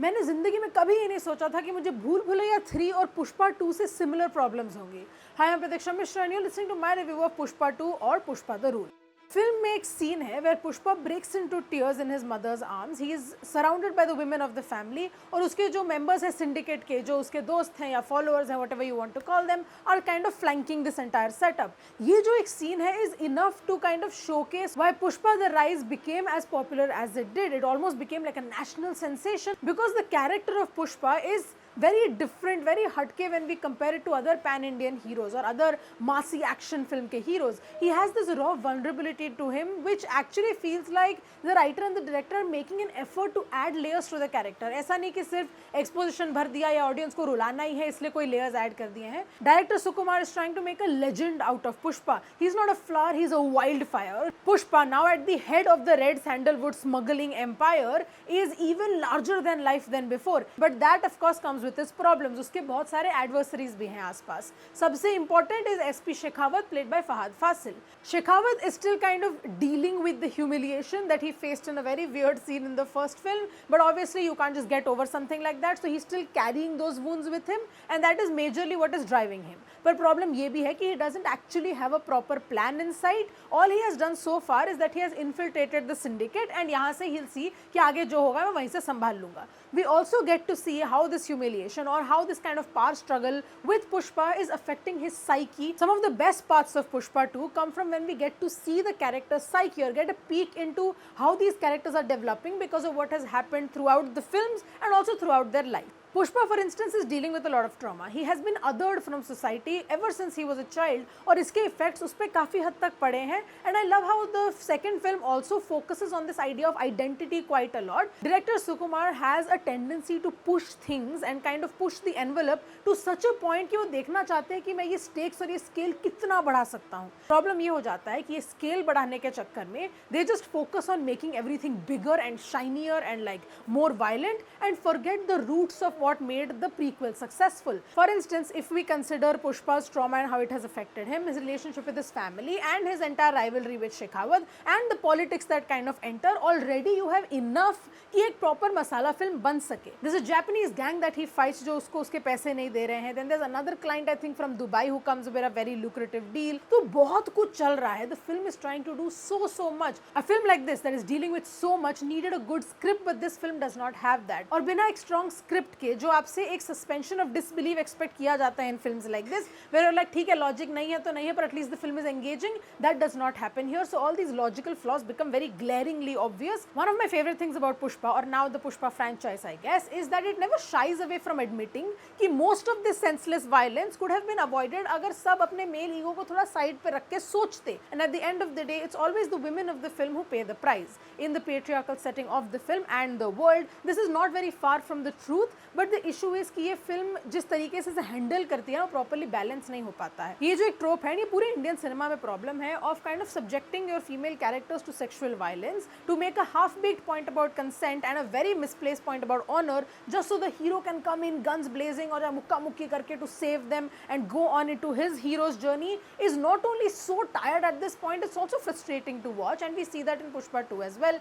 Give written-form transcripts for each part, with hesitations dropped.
मैंने ज़िंदगी में कभी ये नहीं सोचा था कि मुझे भूल भुलैया 3 और पुष्पा 2 से सिमिलर प्रॉब्लम्स होंगी। Hi, I am Pratiksha Mishra and you are listening to my review of Pushpa 2 और पुष्पा द रूल। फिल्म में एक सीन है where Pushpa breaks into tears in his mother's arms. He is surrounded by the women of the family और उसके जो members हैं syndicate के, जो उसके दोस्त हैं या फॉलोअर्स हैं, whatever you want to call them, are kind of flanking this entire setup. ये जो एक सीन है is enough to kind of showcase why Pushpa The Rise became as popular as it did. It almost became like a national sensation because the character of Pushpa is very different, very hatke when we compare it to other pan-Indian heroes or other massy action film ke heroes. He has this raw vulnerability to him which actually feels like the writer and the director are making an effort to add layers to the character. ऐसा नहीं कि सिर्फ exposition भर दिया या audience को रुलाना ही है इसलिए कोई layers add कर दिए हैं. Director Sukumar is trying to make a legend out of Pushpa. He's not a flower, he's a wildfire. Pushpa, now at the head of the red sandalwood smuggling empire, is even larger than life than before. But that of course comes with its problems. उसके बहुत सारे adversaries भी हैं आसपास. सबसे important is SP Shekhawat played by Fahad Fasil. Shekhawat is still kind of dealing with the humiliation that he faced in a very weird scene in the first film, but obviously you can't just get over something like that, so he's still carrying those wounds with him and that is majorly what is driving him. पर problem ये भी है कि he doesn't actually have a proper plan in sight. All he has done so far is that he has infiltrated the syndicate and यहाँ से he'll see कि आगे जो होगा मैं वहीं से संभाल लूँगा. We also get to see how this humiliation or how this kind of power struggle with Pushpa is affecting his psyche. Some of the best parts of Pushpa 2 come from when we get to see the character's psyche or get a peek into how these characters are developing because of what has happened throughout the films and also throughout their life. Pushpa, for instance, is dealing with a lot of trauma. He has been othered from society ever since he was a child और इसके effects उस पे काफ़ी हद तक पड़े हैं. And I love how the second film also focuses on this idea of identity quite a lot. Director Sukumar has a tendency to push things and kind of push the envelope to such a point कि वो देखना चाहते हैं कि मैं ये stakes और ये scale कितना बढ़ा सकता हूँ. Problem ये हो जाता है कि ये scale बढ़ाने के चक्कर में they just focus on making everything bigger and shinier and like more violent and forget the roots of what made the prequel successful. For instance, if we consider Pushpa's trauma and how it has affected him, his relationship with his family and his entire rivalry with Shekhawat and the politics that kind of enter, already you have enough कि एक proper masala film बन सके. There's a Japanese gang that he fights जो उसको उसके पैसे नहीं दे रहे हैं. Then there's another client I think from Dubai who comes with a very lucrative deal. तो बहुत कुछ चल रहा है. The film is trying to do so much. A film like this that is dealing with so much needed a good script, but this film does not have that. और बिना एक strong script के जो आपसे एक suspension of disbelieve expect किया जाता है in films like this where like ठीक है लॉजिक नहीं है तो नहीं है पर at least the film is engaging, that does not happen here. So all these logical flaws become very glaringly obvious. One of my favorite things about Pushpa or now the Pushpa franchise I guess is that it never shies away from admitting कि most of this senseless violence could have been avoided अगर सब अपने male ego को थोड़ा side पे रख के सोचते. And at the end of the day it's always the women of the film who pay the price in the patriarchal setting of the film and the world. This is not very far from the truth, but the issue is कि ये film जिस तरीके से handle करती है ना properly balance नहीं हो पाता है. ये जो एक ट्रोप है ये पूरे इंडियन सिनेमा में प्रॉब्लम है of kind of subjecting your female characters to sexual violence to make a half baked point about consent and a very misplaced point about honour just so the hero can come in guns blazing और मुक्का मुक्की करके to save them and go on into his hero's journey is not only so tired at this point, it's also frustrating to watch and we see that in Pushpa 2 as well.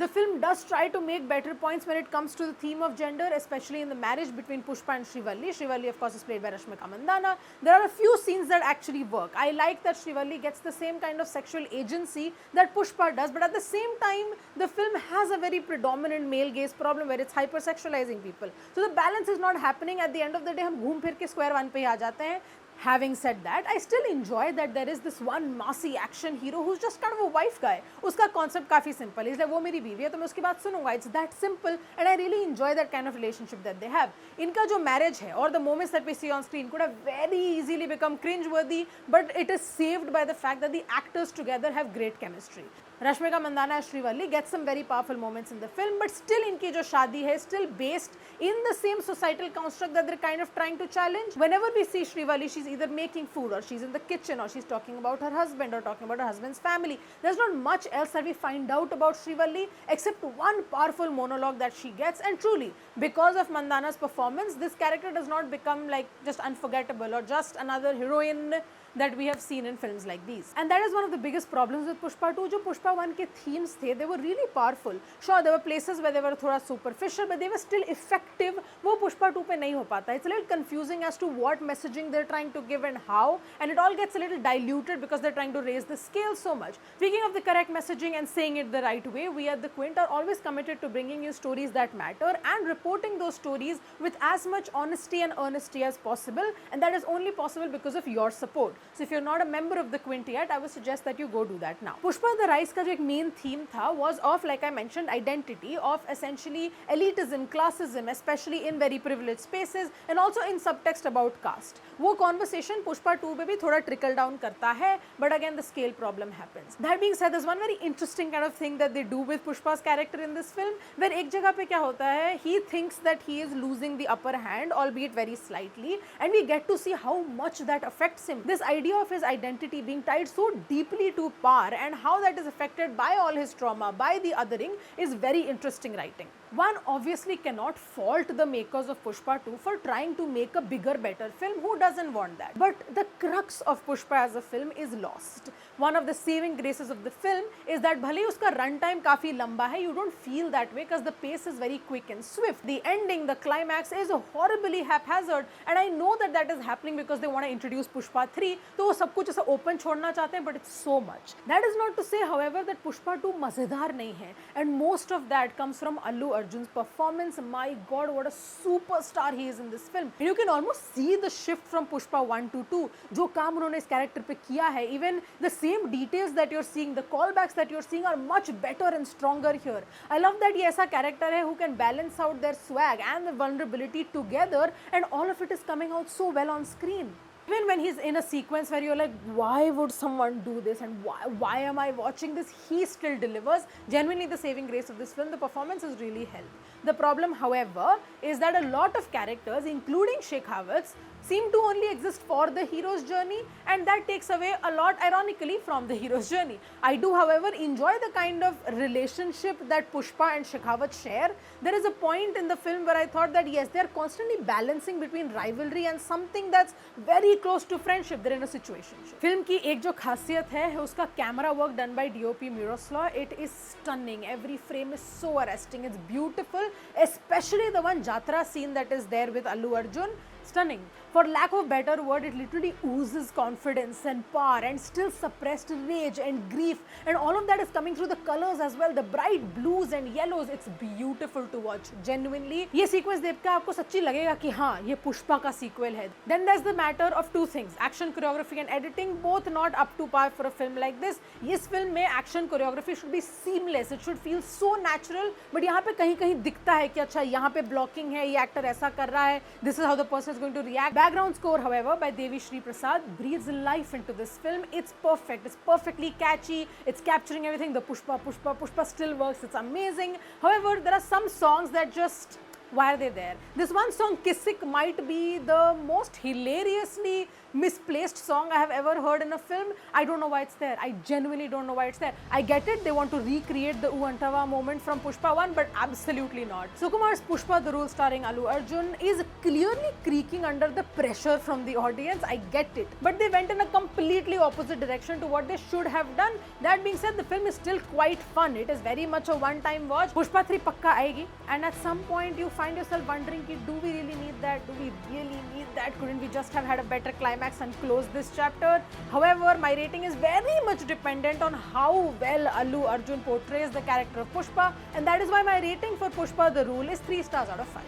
The film does try to make better points when it comes to the theme of gender, especially in the marriage between Pushpa and Srivalli. Srivalli, of course, is played by Rashmika Mandanna. There are a few scenes that actually work. I like that Srivalli gets the same kind of sexual agency that Pushpa does, but at the same time, the film has a very predominant male gaze problem where it's hypersexualizing people. So the balance is not happening. At the end of the day, हम घूम फिर के square one पे आ जाते हैं. Having said that, I still enjoy that there is this one massy action hero who's just kind of a wife guy. उसका concept काफ़ी simple. He's like वो मेरी बीवी है तो मैं उसकी बात सुनूंगा. It's that simple and I really enjoy that kind of relationship that they have. इनका जो marriage है और the moments that we see on screen could have very easily become cringe-worthy, but it is saved by the fact that the actors together have great chemistry. Rashmika Mandanna as Srivalli gets some very powerful moments in the film, but still इनकी जो शादी है still based in the same societal construct that they're kind of trying to challenge. Whenever we see Srivalli, she's either making food or she's in the kitchen or she's talking about her husband or talking about her husband's family. There's not much else that we find out about Srivalli except one powerful monologue that she gets, and truly because of Mandana's performance this character does not become like just unforgettable or just another heroine that we have seen in films like these. And that is one of the biggest problems with Pushpa 2. जो Pushpa 1 के themes थे, they were really powerful. Sure, there were places where they were थोड़ा superficial, but they were still effective. वो Pushpa 2 पे नहीं हो पाता. It's a little confusing as to what messaging they're trying to give and how, and it all gets a little diluted because they're trying to raise the scale so much. Speaking of the correct messaging and saying it the right way, we at the Quint are always committed to bringing you stories that matter and reporting those stories with as much honesty and earnesty as possible, and that is only possible because of your support. So if you're not a member of the Quint yet, I would suggest that you go do that now. Pushpa the Rise का जो एक main theme था was of, like I mentioned, identity, of essentially elitism, classism, especially in very privileged spaces, and also in subtext about caste. वो conversation Pushpa 2 पे भी थोड़ा trickle down करता है, but again the scale problem happens. That being said, there's one very interesting kind of thing that they do with Pushpa's character in this film, where एक जगह पे क्या होता है, he thinks that he is losing the upper hand, albeit very slightly, and we get to see how much that affects him. This idea of his identity being tied so deeply to power and how that is affected by all his trauma, by the othering, is very interesting writing. One obviously cannot fault the makers of Pushpa 2 for trying to make a bigger, better film. Who doesn't want that? But the crux of Pushpa as a film is lost. One of the saving graces of the film is that भले ही उसका run time काफी लंबा है, you don't feel that way because the pace is very quick and swift. The ending, the climax is horribly haphazard, and I know that that is happening because they want to introduce Pushpa 3, तो वो सब कुछ ऐसा open छोड़ना चाहते हैं, but it's so much. That is not to say, however, that Pushpa 2 मजेदार नहीं है, and most of that comes from Allu Arjun's performance. My God, what a superstar he is in this film. And you can almost see the shift from Pushpa 1 to 2. जो काम उन्होंने इस character पे किया है, even the same details that you're seeing, the callbacks that you're seeing are much better and stronger here. I love that ये ऐसा character है who can balance out their swag and the vulnerability together, and all of it is coming out so well on screen. Even when he's in a sequence where you're like, why would someone do this and why am I watching this, he still delivers. Genuinely the saving grace of this film, the performance is really held. The problem, however, is that a lot of characters, including Shekhawat's, seem to only exist for the hero's journey, and that takes away a lot, ironically, from the hero's journey. I do, however, enjoy the kind of relationship that Pushpa and Shekhawat share. There is a point in the film where I thought that yes, they are constantly balancing between rivalry and something that's very close to friendship. They're in a situationship. Film की एक जो खासियत है उसका camera work done by DOP Miroslav. It is stunning. Every frame is so arresting. It's beautiful, especially the one Jatra scene that is there with Allu Arjun. Stunning. For lack of a better word, it literally oozes confidence and power and still suppressed rage and grief, and all of that is coming through the colors as well, the bright blues and yellows. It's beautiful to watch. Genuinely, ये sequence देखकर आपको सच्ची लगेगा कि हाँ, ये पुष्पा का sequel है. Then there's the matter of two things: action choreography and editing, both not up to par for a film like this. इस film में action choreography should be seamless. It should feel so natural. But यहाँ पे कहीं-कहीं दिखता है कि अच्छा यहाँ पे blocking है, ये actor ऐसा कर रहा है. This is how the person is going to react. Background score, however, by Devi Sri Prasad breathes life into this film. It's perfect. It's perfectly catchy. It's capturing everything. The Pushpa still works. It's amazing. However, there are some songs that just, why are they there? This one song, Kisik, might be the most hilariously misplaced song I have ever heard in a film. I don't know why it's there. I genuinely don't know why it's there. I get it, they want to recreate the Uantava moment from Pushpa 1, but absolutely not. Sukumar's Pushpa the Rule starring Allu Arjun is clearly creaking under the pressure from the audience. I get it. But they went in a completely opposite direction to what they should have done. That being said, the film is still quite fun. It is very much a one-time watch. Pushpa 3 pakka aayegi, and at some point you find yourself wondering, do we really need that? Do we really need that? Couldn't we just have had a better climax and close this chapter? However, my rating is very much dependent on how well Allu Arjun portrays the character of Pushpa, and that is why my rating for Pushpa the Rule is 3 stars out of 5.